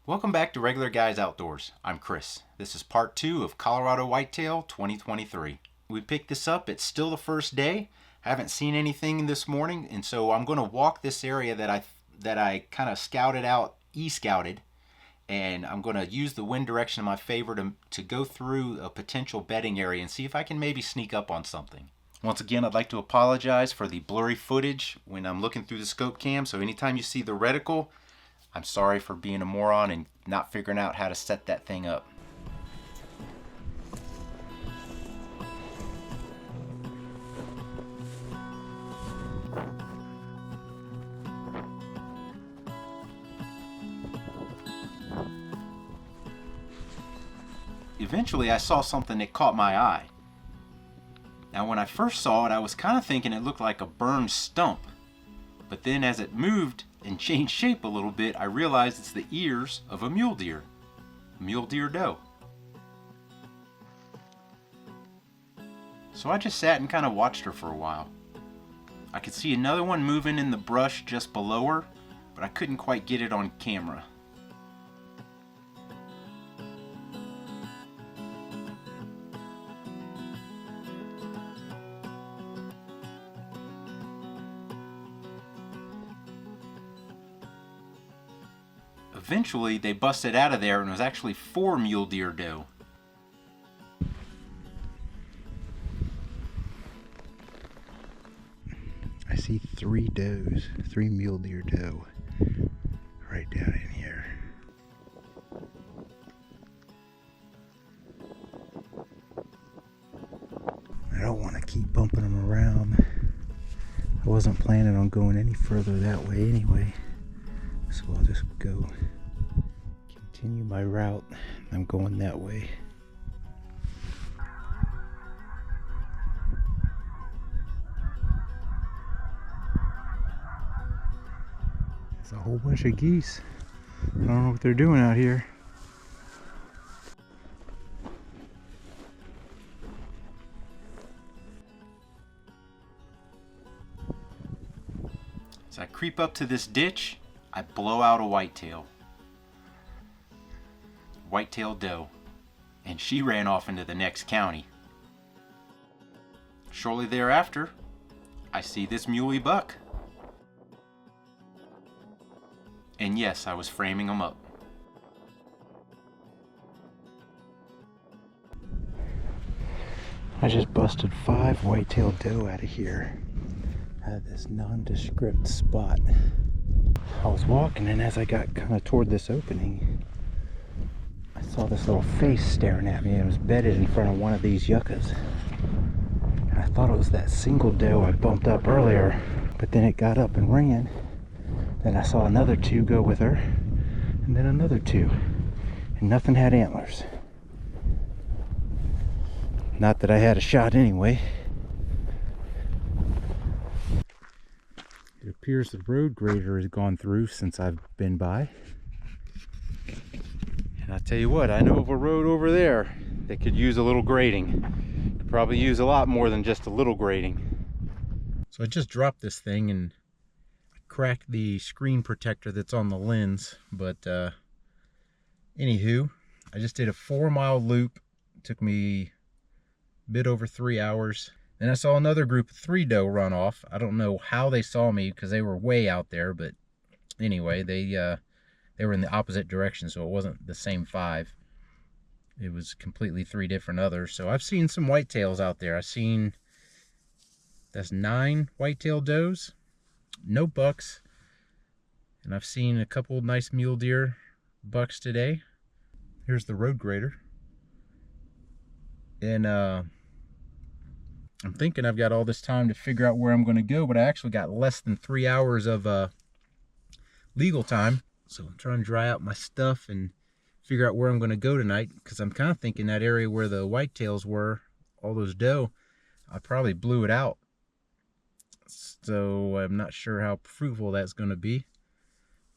Welcome back to Regular Guys Outdoors. I'm Chris. This is part 2 of Colorado Whitetail 2023. We picked this up. It's still the first day. Haven't seen anything this morning, and so I'm going to walk this area that I kind of scouted out, e-scouted, and I'm going to use the wind direction in my favor to go through a potential bedding area and see if I can maybe sneak up on something. Once again, I'd like to apologize for the blurry footage when I'm looking through the scope cam, so anytime you see the reticle, I'm sorry for being a moron and not figuring out how to set that thing up. Eventually I saw something that caught my eye. Now when I first saw it, I was kind of thinking it looked like a burned stump. But then as it moved and changed shape a little bit, I realized it's the ears of a mule deer doe. So I just sat and kind of watched her for a while. I could see another one moving in the brush just below her, but I couldn't quite get it on camera. Eventually, they busted out of there and it was actually 4 mule deer doe. I see 3 does, 3 mule deer doe right down in here. I don't want to keep bumping them around. I wasn't planning on going any further that way anyway, so I'll just go continue my route. I'm going that way. There's a whole bunch of geese. I don't know what they're doing out here. As I creep up to this ditch, I blow out a whitetail doe, and she ran off into the next county. Shortly thereafter, I see this muley buck. And yes, I was framing them up. I just busted 5 whitetail doe out of here, out of this nondescript spot. I was walking, and as I got kind of toward this opening, I saw this little face staring at me. It was bedded in front of one of these yuccas. And I thought it was that single doe I bumped up earlier, but then it got up and ran. Then I saw another 2 go with her, and then another 2, and nothing had antlers. Not that I had a shot anyway. It appears the road grater has gone through since I've been by. And I tell you what, I know of a road over there that could use a little grading. Could probably use a lot more than just a little grading. So I just dropped this thing and cracked the screen protector that's on the lens. But anywho, I just did a 4-mile loop. It took me a bit over 3 hours. Then I saw another group of 3 doe run off. I don't know how they saw me because they were way out there, but anyway, they were in the opposite direction, so it wasn't the same 5. It was completely 3 different others. So I've seen some whitetails out there. That's 9 whitetail does, no bucks, and I've seen a couple nice mule deer bucks today. Here's the road grader, and I'm thinking I've got all this time to figure out where I'm going to go, but I actually got less than 3 hours of legal time. So I'm trying to dry out my stuff and figure out where I'm going to go tonight, because I'm kind of thinking that area where the whitetails were, all those doe, I probably blew it out. So I'm not sure how fruitful that's going to be.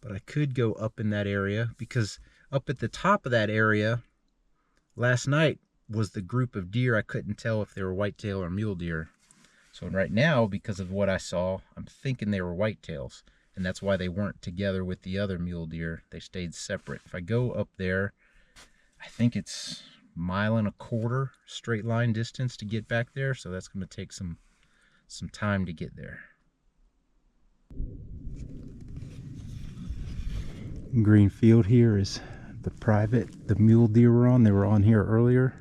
But I could go up in that area, because up at the top of that area, last night was the group of deer. I couldn't tell if they were whitetail or mule deer. So right now, because of what I saw, I'm thinking they were whitetails. And that's why they weren't together with the other mule deer. They stayed separate. If I go up there, I think it's 1.25 miles straight line distance to get back there. So that's going to take some time to get there. Green field here is the mule deer were on. They were on here earlier.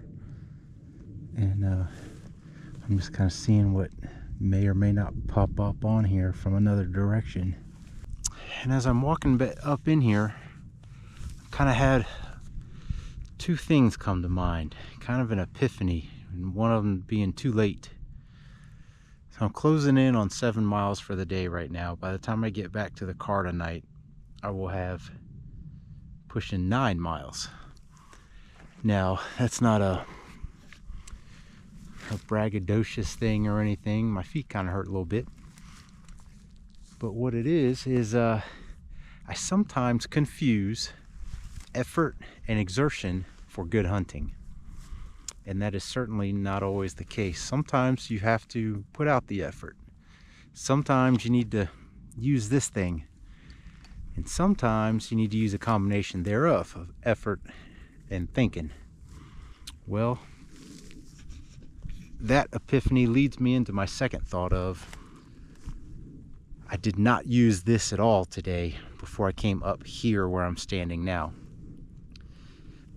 And I'm just kind of seeing what may or may not pop up on here from another direction. And as I'm walking up in here, I kind of had two things come to mind, kind of an epiphany, and one of them being too late. So I'm closing in on 7 miles for the day right now. By the time I get back to the car tonight, I will have pushing 9 miles. Now, that's not a braggadocious thing or anything. My feet kind of hurt a little bit. But what it is I sometimes confuse effort and exertion for good hunting. And that is certainly not always the case. Sometimes you have to put out the effort. Sometimes you need to use this thing. And sometimes you need to use a combination thereof of effort and thinking. Well, that epiphany leads me into my second thought of, I did not use this at all today before I came up here where I'm standing now.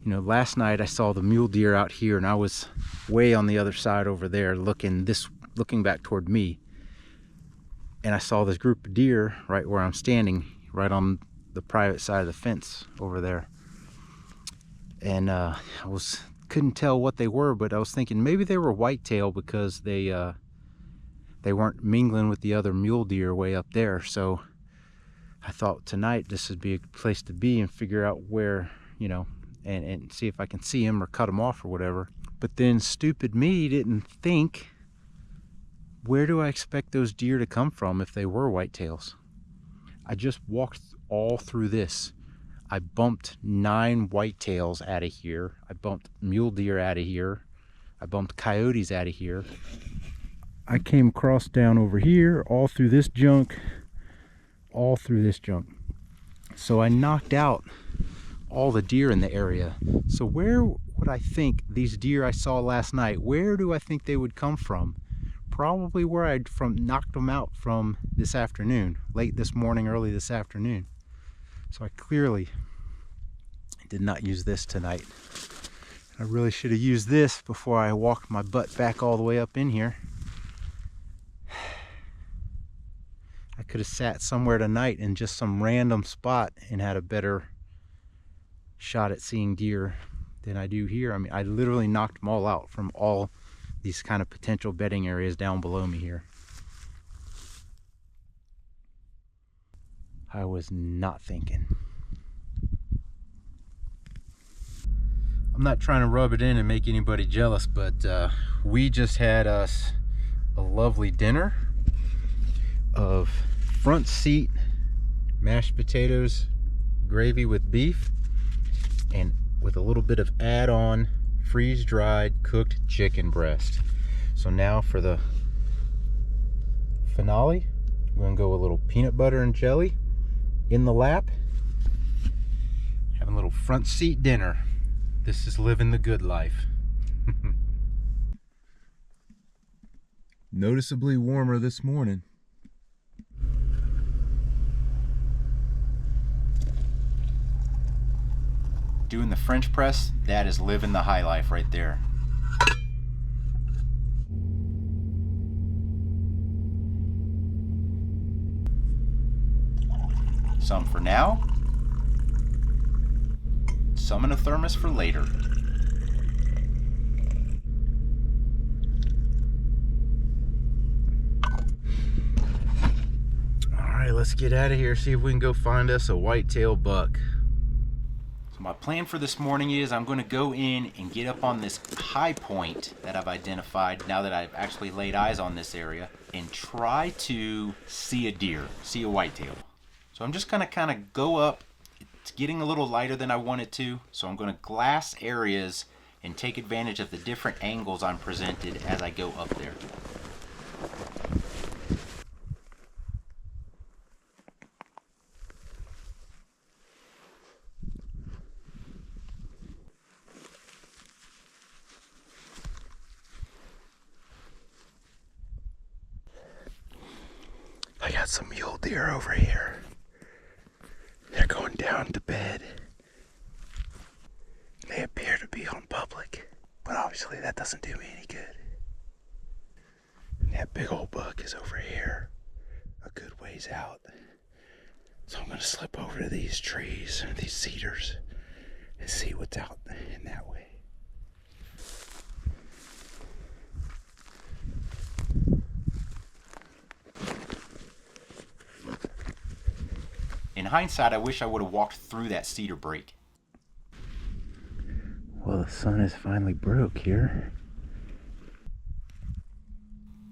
You know, last night I saw the mule deer out here, and I was way on the other side over there looking back toward me. And I saw this group of deer right where I'm standing, right on the private side of the fence over there. And I couldn't tell what they were, but I was thinking maybe they were whitetail because they weren't mingling with the other mule deer way up there. So I thought tonight this would be a place to be and figure out where, you know, and see if I can see them or cut them off or whatever. But then stupid me didn't think, where do I expect those deer to come from if they were whitetails? I just walked all through this. I bumped 9 whitetails out of here. I bumped mule deer out of here. I bumped coyotes out of here. I came across down over here, all through this junk, So I knocked out all the deer in the area. So where would I think these deer I saw last night, where do I think they would come from? Probably where I'd knocked them out from this afternoon, late this morning, early this afternoon. So I clearly did not use this tonight. I really should have used this before I walked my butt back all the way up in here. I could have sat somewhere tonight in just some random spot and had a better shot at seeing deer than I do here. I mean, I literally knocked them all out from all these kind of potential bedding areas down below me here. I was not thinking. I'm not trying to rub it in and make anybody jealous, but we just had us a lovely dinner of front seat mashed potatoes, gravy with beef, and with a little bit of add-on freeze-dried cooked chicken breast. So now for the finale, we're gonna go a little peanut butter and jelly in the lap, having a little front seat dinner. This is living the good life. Noticeably warmer this morning. Doing the French press, that is living the high life right there. Some for now, some in a thermos for later. Alright, let's get out of here, see if we can go find us a whitetail buck. So my plan for this morning is I'm going to go in and get up on this high point that I've identified now that I've actually laid eyes on this area and try to see a deer, see a whitetail. So I'm just going to kind of go up. It's getting a little lighter than I want it to, so I'm going to glass areas and take advantage of the different angles I'm presented as I go up there. I got some mule deer over here. They're going down to bed. They appear to be on public, but obviously that doesn't do me any good. And that big old buck is over here, a good ways out. So I'm gonna slip over to these trees, these cedars, and see what's out in that way. In hindsight, I wish I would have walked through that cedar break. Well, the sun has finally broke here.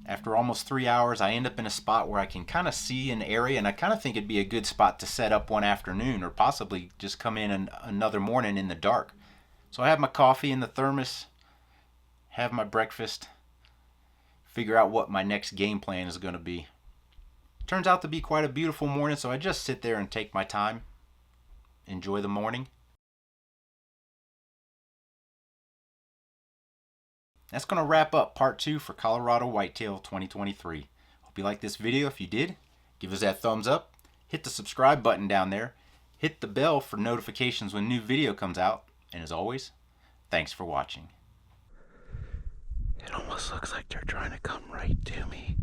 After almost 3 hours, I end up in a spot where I can kind of see an area, and I kind of think it'd be a good spot to set up one afternoon, or possibly just come in another morning in the dark. So I have my coffee in the thermos, have my breakfast, figure out what my next game plan is going to be. Turns out to be quite a beautiful morning, so I just sit there and take my time, enjoy the morning. That's going to wrap up part 2 for Colorado Whitetail 2023. Hope you liked this video. If you did, give us that thumbs up, hit the subscribe button down there, hit the bell for notifications when new video comes out, and as always, thanks for watching. It almost looks like they're trying to come right to me.